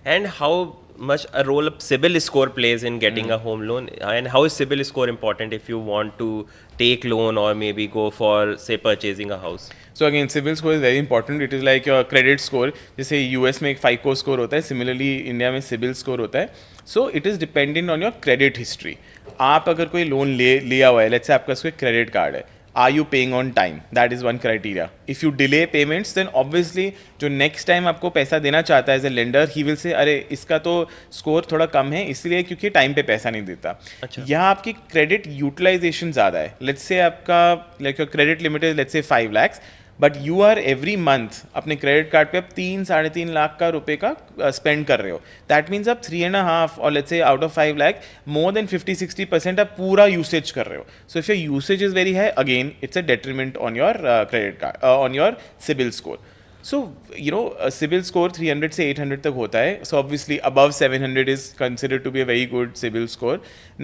And how much a role CIBIL score plays in getting a home loan, and how is CIBIL score important if you want to take loan or maybe go for, say, purchasing a house? So again, CIBIL score is very important. It is like your credit score. जैसे US में एक FICO score होता है, similarly India में CIBIL score होता है. So it is dependent on your credit history. आप अगर कोई लोन लिया हुआ है, let's say आपका कोई क्रेडिट कार्ड है, are you paying on time? That is one criteria. If you delay payments, then obviously जो next time आपको पैसा देना चाहता है as a lender, he will say अरे इसका तो स्कोर थोड़ा कम है इसलिए क्योंकि टाइम पे पैसा नहीं देता. अच्छा. यहाँ आपकी क्रेडिट यूटिलाइजेशन ज़्यादा है. लेट्स से आपका like your credit limit is let's say 5 lakhs, but you are every month अपने क्रेडिट कार्ड पे आप 3-3.5 लाख का रुपए का स्पेंड कर रहे हो. दैट मीन्स आप 3.5 और let's say out of 5 lakh more than 50-60% आप पूरा यूसेज कर रहे हो. So if your usage is very high, again it's a detriment on your credit card, on your CIBIL score. So, you know, a CIBIL score 300 से 800 तक होता है. So, obviously, above 700 is considered to be a very good CIBIL score.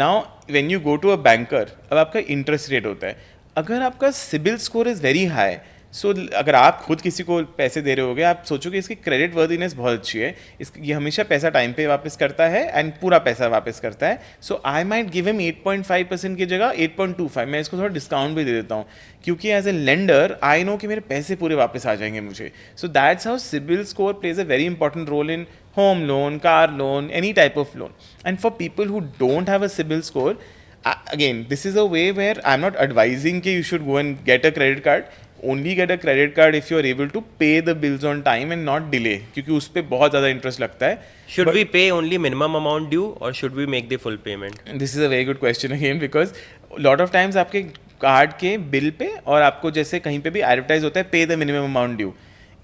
Now, when you go to a banker, अब आपका interest rate होता है. अगर आपका CIBIL score is very high, सो अगर आप खुद किसी को पैसे दे रहे होगे, आप सोचोगे इसकी क्रेडिट वर्दीनेस बहुत अच्छी है, ये हमेशा पैसा टाइम पे वापस करता है एंड पूरा पैसा वापस करता है. सो आई माइट गिव हिम 8.5% की जगह 8.25. मैं इसको थोड़ा डिस्काउंट भी दे देता हूँ क्योंकि as a lender I know कि मेरे पैसे पूरे वापस आ जाएंगे मुझे. So that's how CIBIL score plays a very important role in home loan, car loan, any type of loan. And for people who don't have a CIBIL score, again, this is a way where I'm not advising that you should go and get a credit card. Only get a credit card if you are able to pay the bills on time and not delay, क्योंकि उस पर बहुत ज़्यादा interest लगता है. Should we pay only minimum amount due or should we make the full payment? This is a very good question again, because lot of times आपके card के bill pay और आपको जैसे कहीं पे भी एडवर्टाइज होता है pay the minimum amount due.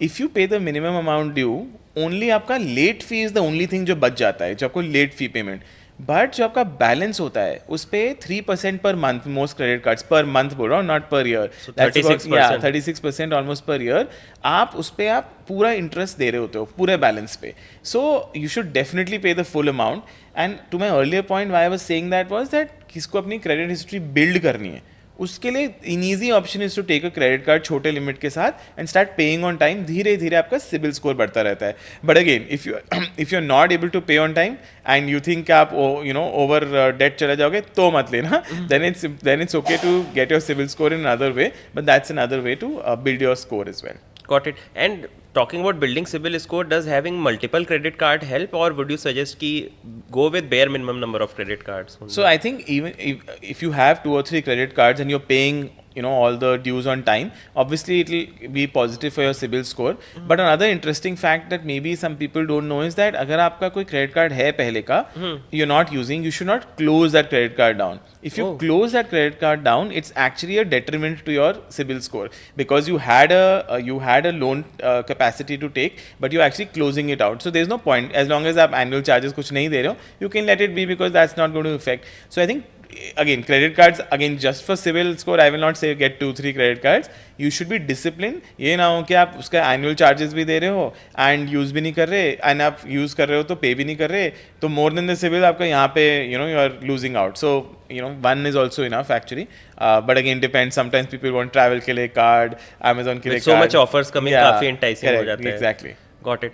If you pay the minimum amount due, only आपका late fee is the only thing जो बच जाता है, जो आपको लेट फी पेमेंट. बट जो आपका बैलेंस होता है उस पर 3% per month, most credit cards per month बोल रहा हूँ, not per year. 36% almost per year. आप उस पर आप पूरा इंटरेस्ट दे रहे होते हो पूरे बैलेंस पे. So you should definitely pay the full amount. And to my earlier point why I was saying that was that किसको अपनी क्रेडिट हिस्ट्री बिल्ड करनी है, उसके लिए an easy option is to take a credit card छोटे limit के साथ and start paying on time. धीरे धीरे आपका सिबिल स्कोर बढ़ता रहता है. But again if you are not able to pay on time and you think आप यू नो ओवर डेट चले जाओगे तो मत लेना. Then it's okay to get your CIBIL score in another way, but that's another way to build your score as well. Got it. And talking about building CIBIL score, does having multiple credit card help, or would you suggest ki go with bare minimum number of credit cards only? So I think even if you have 2 or 3 credit cards and you're paying, you know, all the dues on time, obviously it will be positive for your CIBIL score. But another interesting fact that maybe some people don't know is that अगर आपका कोई credit card है पहले का, you're not using, you should not close that credit card down. If you close that credit card down, it's actually a detriment to your CIBIL score, because you had a loan capacity to take, but you're actually closing it out. So there's no point. As long as आप annual charges कुछ नहीं दे रहे हो, you can let it be, because that's not going to affect. So I think again, credit cards, again, just for CIBIL score, I will not say get 2-3 credit cards. You should be disciplined. ये ना हो कि आप उसका annual charges भी दे रहे हो and use भी नहीं कर रहे, and आप use कर रहे हो तो pay भी नहीं कर रहे, तो more than the CIBIL आपका यहाँ पे you know you are losing out. So you know one is also enough actually. But again depends. Sometimes people want travel के लिए card, Amazon के लिए with so card. much offers coming, काफी enticing हो जाता है. Exactly. Got it.